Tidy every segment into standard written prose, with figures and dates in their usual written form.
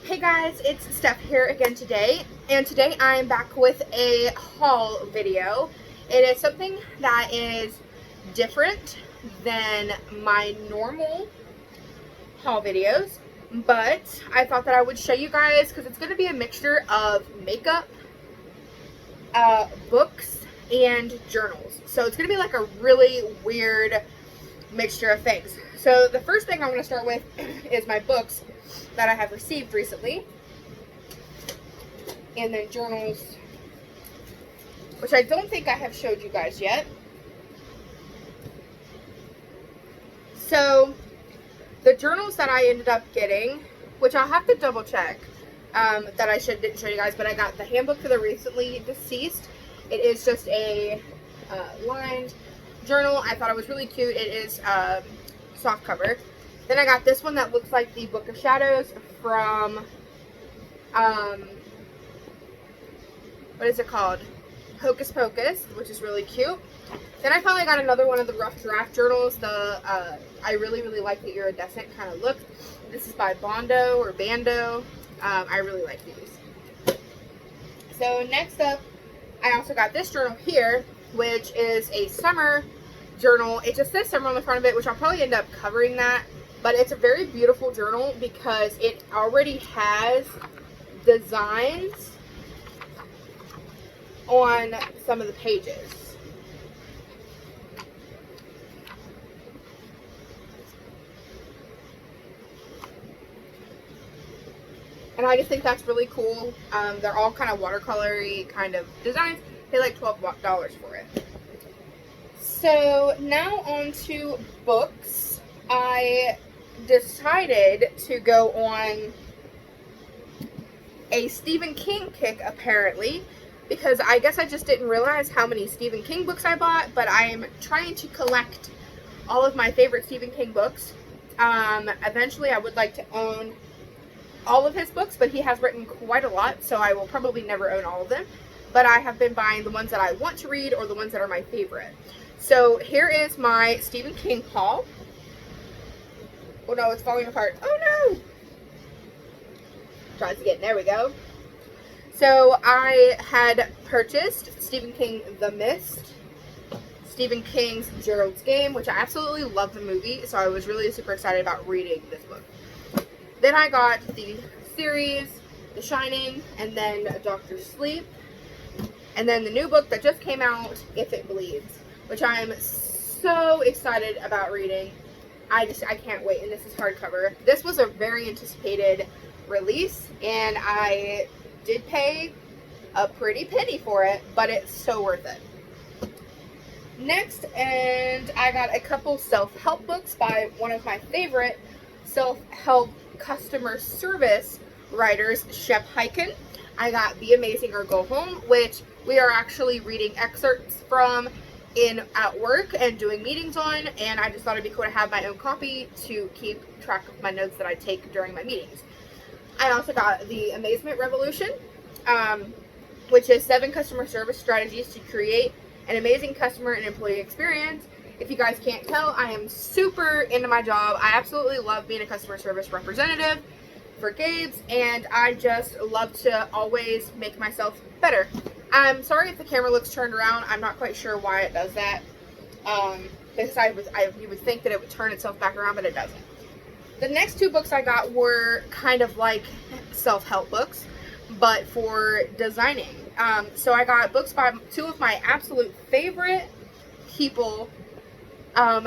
Hey guys, it's Steph here again today, and today I'm back with a haul video. It is something that is different than my normal haul videos, but I thought that I would show you guys because it's going to be a mixture of makeup, books, and journals. So it's going to be like a really weird mixture of things. So the first thing I'm going to start with is my books that I have received recently, and then journals, which I don't think I have showed you guys yet. So the journals that I ended up getting, which I'll have to double check that I didn't show you guys, but I got the handbook for the recently deceased. It is just a lined journal. I thought it was really cute. It is soft cover. Then I got this one that looks like the Book of Shadows from, what is it called? Hocus Pocus, which is really cute. Then I finally got another one of the rough draft journals. I really like the iridescent kind of look. This is by Bondo or Bando. I really like these. So next up, I also got this journal here, which is a summer journal. It just says summer on the front of it, which I'll probably end up covering that. But it's a very beautiful journal because it already has designs on some of the pages. And I just think that's really cool. They're all kind of watercolory kind of designs. They like $12 for it. So now on to books. I decided to go on a Stephen King kick apparently, because I guess I just didn't realize how many Stephen King books I bought, but I'm trying to collect all of my favorite Stephen King books. Eventually I would like to own all of his books, but he has written quite a lot, so I will probably never own all of them. But I have been buying the ones that I want to read or the ones that are my favorite. So here is my Stephen King haul. Oh no, it's falling apart. Oh no! Tries again. There we go. So I had purchased Stephen King The Mist, Stephen King's Gerald's Game, which I absolutely love the movie, so I was really super excited about reading this book. Then I got the series, The Shining, and then Doctor Sleep, and then the new book that just came out, If It Bleeds, which I'm so excited about reading. I can't wait, and this is hardcover. This was a very anticipated release, and I did pay a pretty penny for it, but it's so worth it. Next, and I got a couple self-help books by one of my favorite self-help customer service writers, Shep Hyken. I got Be Amazing or Go Home, which we are actually reading excerpts from at work and doing meetings on, and I just thought it'd be cool to have my own copy to keep track of my notes that I take during my meetings. I also got The Amazement Revolution, which is 7 customer service strategies to create an amazing customer and employee experience. If you guys can't tell, I am super into my job. I absolutely love being a customer service representative for Gabe's, and I just love to always make myself better. I'm sorry if the camera looks turned around. I'm not quite sure why it does that. Because you would think that it would turn itself back around, but it doesn't. The next 2 books I got were kind of like self-help books, but for designing. So I got books by 2 of my absolute favorite people on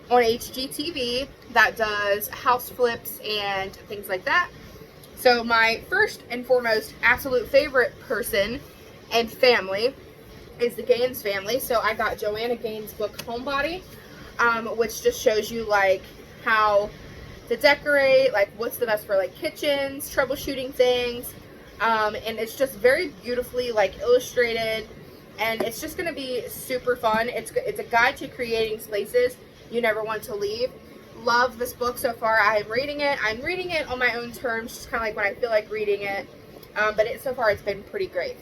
HGTV that does house flips and things like that. So my first and foremost absolute favorite person and family is the Gaines family. So I got Joanna Gaines' book Homebody, which just shows you like how to decorate, like what's the best for like kitchens, troubleshooting things, and it's just very beautifully like illustrated, and it's just going to be super fun. It's a guide to creating spaces you never want to leave. Love this book so far. I'm reading it on my own terms, just kind of like when I feel like reading it, but so far it's been pretty great.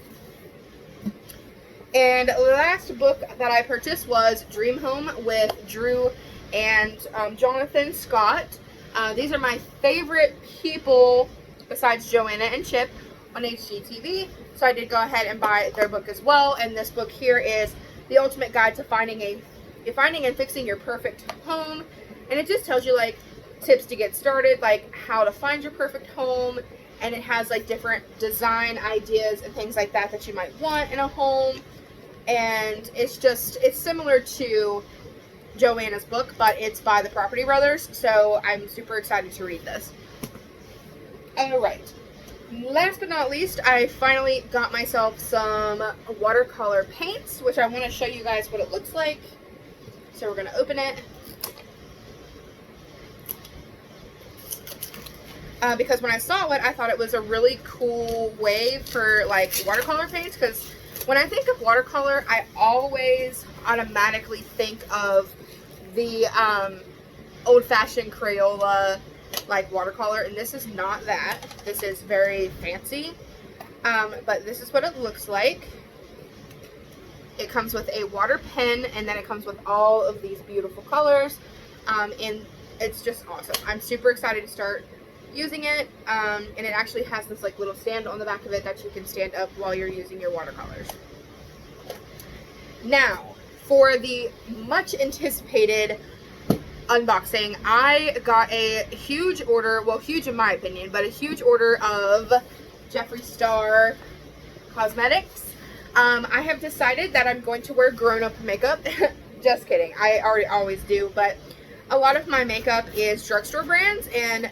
And the last book that I purchased was Dream Home with Drew and Jonathan Scott. These are my favorite people besides Joanna and Chip on HGTV. So I did go ahead and buy their book as well. And this book here is The Ultimate Guide to Finding and Fixing Your Perfect Home. And it just tells you like tips to get started, like how to find your perfect home. And it has like different design ideas and things like that that you might want in a home. And it's similar to Joanna's book, but it's by the Property Brothers. So I'm super excited to read this. Alright. Last but not least, I finally got myself some watercolor paints, which I want to show you guys what it looks like. So we're going to open it. Because when I saw it, I thought it was a really cool way for like watercolor paints, because when I think of watercolor, I always automatically think of the old-fashioned Crayola like watercolor, and this is not that. This is very fancy, but this is what it looks like. It comes with a water pen, and then it comes with all of these beautiful colors, and it's just awesome. I'm super excited to start using it, and it actually has this like little stand on the back of it that you can stand up while you're using your watercolors. Now, for the much anticipated unboxing, I got a huge order, well, huge in my opinion, but a huge order of Jeffree Star Cosmetics. I have decided that I'm going to wear grown-up makeup. Just kidding, I always do, but a lot of my makeup is drugstore brands, and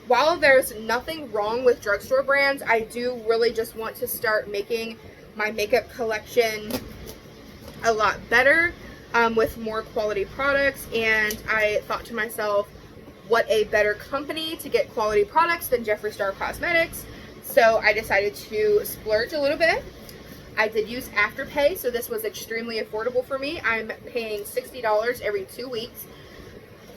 while there's nothing wrong with drugstore brands, I do really just want to start making my makeup collection a lot better, with more quality products. And I thought to myself, what a better company to get quality products than Jeffree Star Cosmetics. So I decided to splurge a little bit. I did use Afterpay, so this was extremely affordable for me. I'm paying $60 every 2 weeks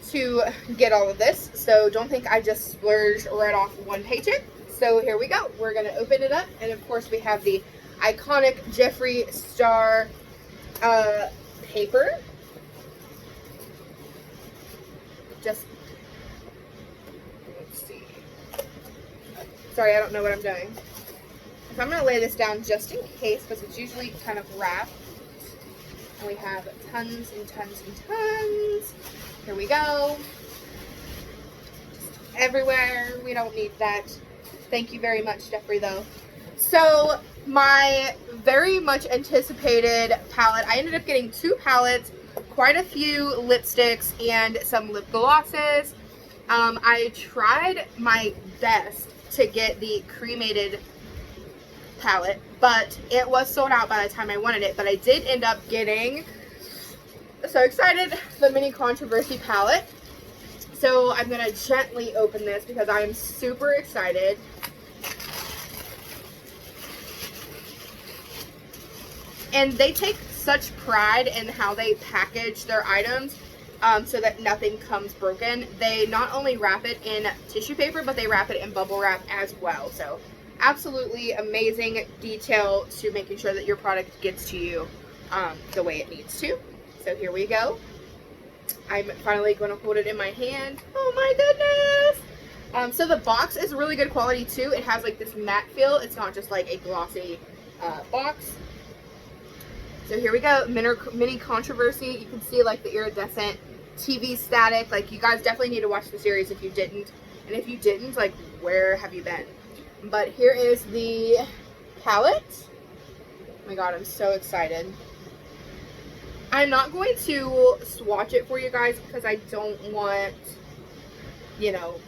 to get all of this, so don't think I just splurged right off one paycheck. So here we go. We're going to open it up, and of course we have the iconic Jeffree Star paper. Just, let's see. Sorry, I don't know what I'm doing. So I'm going to lay this down just in case, because it's usually kind of wrapped. And we have tons and tons and tons. Here we go. Just everywhere. We don't need that. Thank you very much, Jeffree, though. So, my very much anticipated palette. I ended up getting 2 palettes, quite a few lipsticks, and some lip glosses. I tried my best to get the cremated palette, but it was sold out by the time I wanted it. But I did end up getting, so excited, the Mini Controversy palette. So I'm going to gently open this because I am super excited. And they take such pride in how they package their items, so that nothing comes broken. They not only wrap it in tissue paper, but they wrap it in bubble wrap as well. So absolutely amazing detail to making sure that your product gets to you the way it needs to. So here we go. I'm finally going to hold it in my hand. Oh my goodness! So the box is really good quality too. It has like this matte feel. It's not just like a glossy box. So here we go, Mini Controversy. You can see like the iridescent TV static. Like, you guys definitely need to watch the series if you didn't. And if you didn't, like, where have you been? But here is the palette. Oh my god, I'm so excited. I'm not going to swatch it for you guys because I don't want, you know,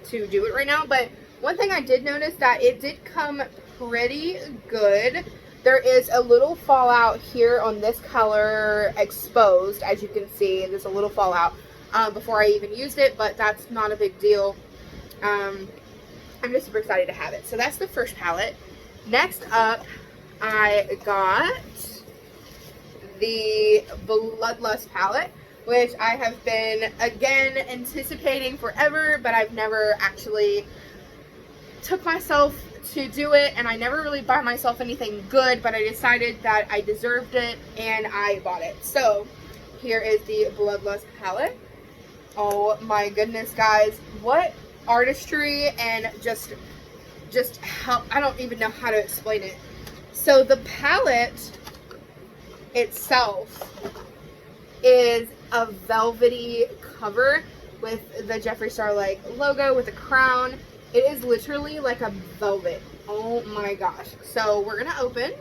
to do it right now. But one thing I did notice that it did come pretty good. There is a little fallout here on this color exposed, as you can see. There's a little fallout before I even used it, but that's not a big deal. I'm just super excited to have it. So that's the first palette. Next up, I got the Bloodlust palette, which I have been, again, anticipating forever, but I've never actually took myself to do it, and I never really buy myself anything good, but I decided that I deserved it, and I bought it. So, here is the Bloodlust palette. Oh my goodness, guys. What artistry and just how, I don't even know how to explain it. So the palette itself is a velvety cover with the Jeffree Star like logo with a crown. It is literally like a velvet. Oh my gosh. So we're gonna open.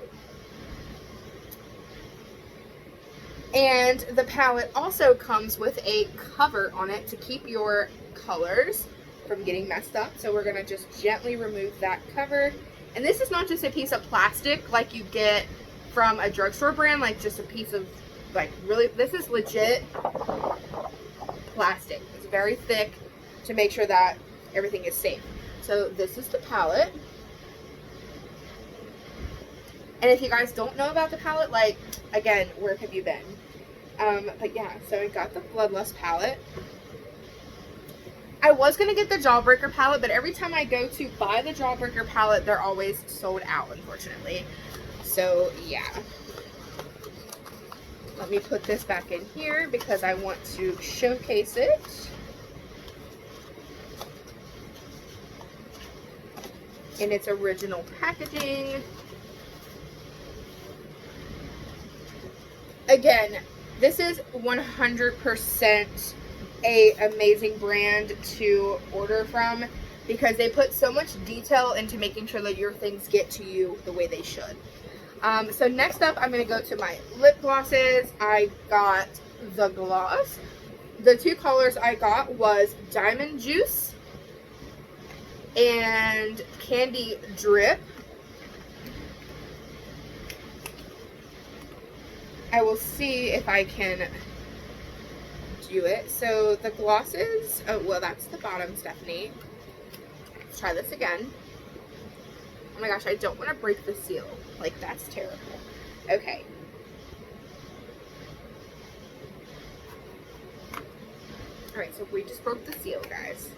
And the palette also comes with a cover on it to keep your colors from getting messed up. So we're gonna just gently remove that cover. And this is not just a piece of plastic like you get from a drugstore brand, like just a piece of, like, really, this is legit plastic. It's very thick to make sure that everything is safe. So this is the palette. And if you guys don't know about the palette, like, again, where have you been? But yeah, so I got the Bloodlust palette. I was going to get the Jawbreaker palette, but every time I go to buy the Jawbreaker palette, they're always sold out, unfortunately. So, yeah. Let me put this back in here because I want to showcase it. In its original packaging. Again, this is 100% a amazing brand to order from because they put so much detail into making sure that your things get to you the way they should. So next up, I'm going to go to my lip glosses. I got the gloss. The two colors I got was Diamond Juice and Candy Drip. I will see if I can do it. So the glosses, oh, well, that's the bottom, Stephanie. Let's try this again. Oh my gosh, I don't want to break the seal. Like, that's terrible. Okay. Alright, so we just broke the seal, guys.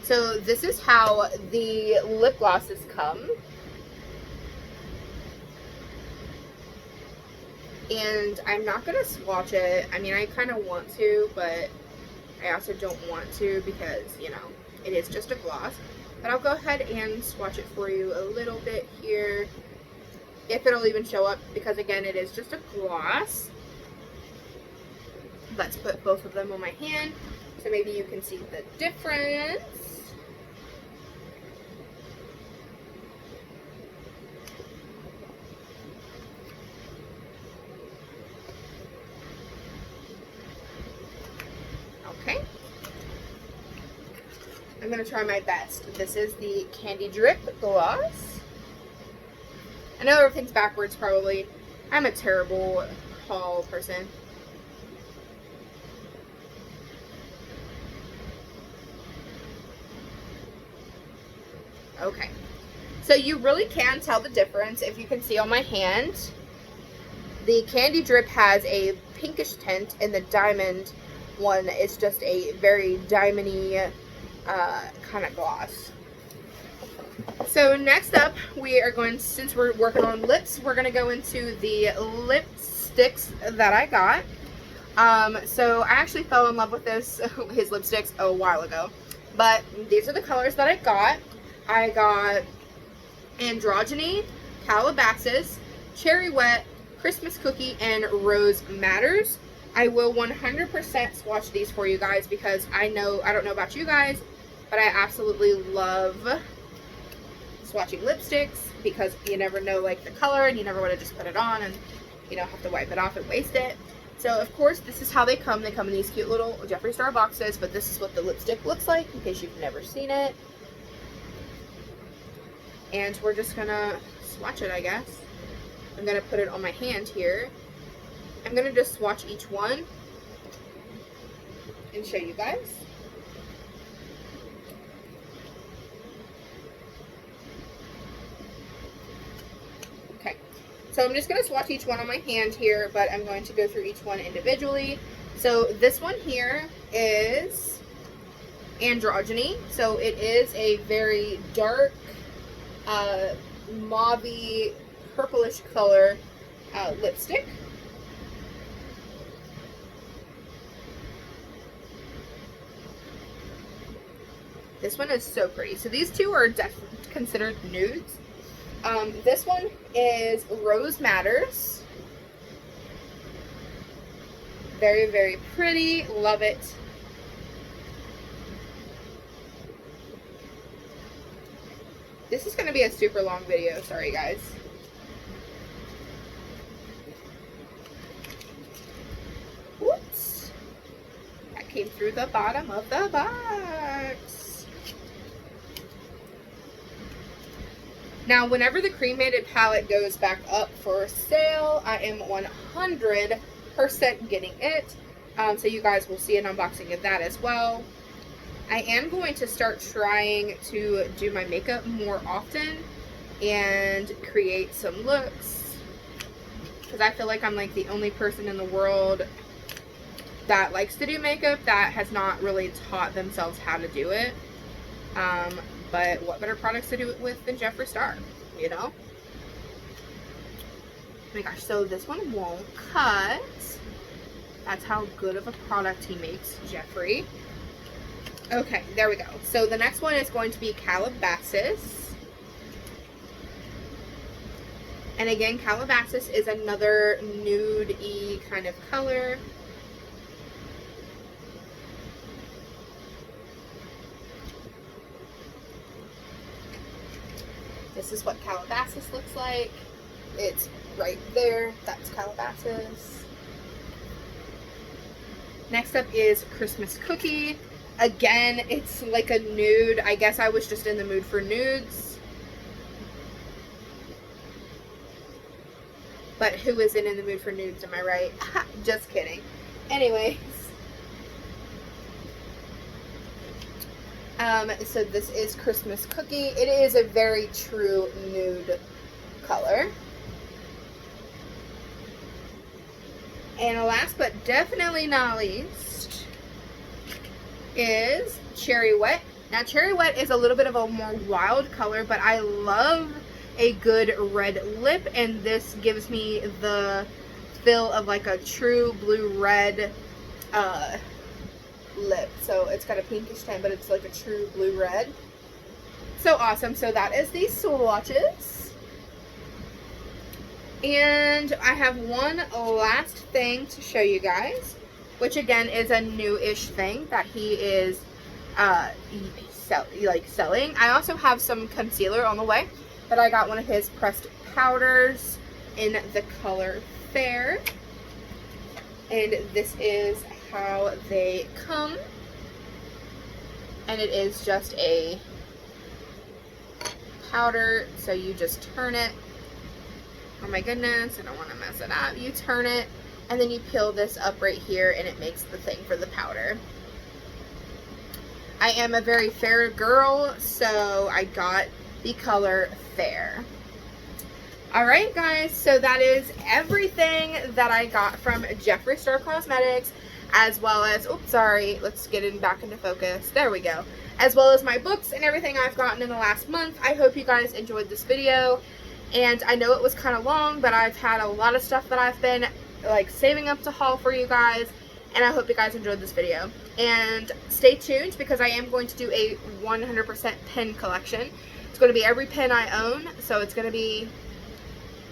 So this is how the lip glosses come. And I'm not going to swatch it. I mean, I kind of want to, but I also don't want to because, you know, it is just a gloss. But I'll go ahead and swatch it for you a little bit here. If it'll even show up, because again, it is just a gloss. Let's put both of them on my hand so maybe you can see the difference. Okay. I'm going to try my best. This is the Candy Drip Gloss. I know everything's backwards probably. I'm a terrible haul person. Okay. So you really can tell the difference if you can see on my hand. The Candy Drip has a pinkish tint and the Diamond one is just a very diamond-y kind of gloss. So next up, we are going, since we're working on lips, we're going to go into the lipsticks that I got. So I actually fell in love with his lipsticks a while ago. But these are the colors that I got. I got Androgyny, Calabasas, Cherry Wet, Christmas Cookie, and Rose Matters. I will 100% swatch these for you guys because I don't know about you guys, but I absolutely love swatching lipsticks because you never know, like, the color and you never want to just put it on and, you know, have to wipe it off and waste it. So, of course, this is how they come. They come in these cute little Jeffree Star boxes, but this is what the lipstick looks like in case you've never seen it. And we're just going to swatch it, I guess. I'm going to put it on my hand here. I'm going to just swatch each one and show you guys. Okay, so I'm just going to swatch each one on my hand here, but I'm going to go through each one individually. So this one here is Androgyny. So it is a very dark, mauve-y, purplish color lipstick. This one is so pretty. So these two are definitely considered nudes. This one is Rose Matters. Very, very pretty. Love it. This is going to be a super long video. Sorry, guys. Whoops. That came through the bottom of the box. Now, whenever the cremated palette goes back up for sale, I am 100% getting it. So you guys will see an unboxing of that as well. I am going to start trying to do my makeup more often and create some looks, because I feel like I'm like the only person in the world that likes to do makeup that has not really taught themselves how to do it. But what better products to do it with than Jeffree Star, you know? Oh my gosh, so this one won't cut. That's how good of a product he makes, Jeffree. Okay, there we go. So the next one is going to be Calabasas. And again, Calabasas is another nude-y kind of color. This is what Calabasas looks like. It's right there. That's Calabasas. Next up is Christmas Cookie. Again, it's like a nude. I guess I was just in the mood for nudes. But who isn't in the mood for nudes, am I right? Just kidding. Anyways. So this is Christmas Cookie. It is a very true nude color. And last but definitely not least is Cherry Wet. Now Cherry Wet is a little bit of a more wild color, but I love a good red lip, and this gives me the feel of like a true blue-red lip. So it's got a pinkish tint, but it's like a true blue-red. So awesome. So that is the swatches. And I have one last thing to show you guys, which again is a new-ish thing that he is selling. I also have some concealer on the way, but I got one of his pressed powders in the color Fair. And this is how they come. And it is just a powder, so you just turn it. Oh my goodness, I don't want to mess it up. You turn it, and then you peel this up right here, and it makes the thing for the powder. I am a very fair girl, so I got the color Fair. Alright guys, so that is everything that I got from Jeffree Star Cosmetics, as well as, oops, sorry, let's get it back into focus. There we go. As well as my books and everything I've gotten in the last month. I hope you guys enjoyed this video. And I know it was kind of long, but I've had a lot of stuff that I've been like saving up to haul for you guys. And I hope you guys enjoyed this video. And stay tuned, because I am going to do a 100% pen collection. It's going to be every pen I own, so it's going to be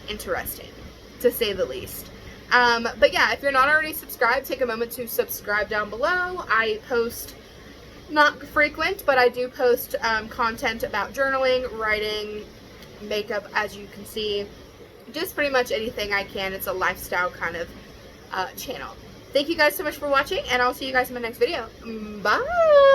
interesting, to say the least. But yeah, if you're not already subscribed, take a moment to subscribe down below. I post, not frequent, but I do post content about journaling, writing, makeup, as you can see. Just pretty much anything I can. It's a lifestyle kind of channel. Thank you guys so much for watching, and I'll see you guys in my next video. Bye!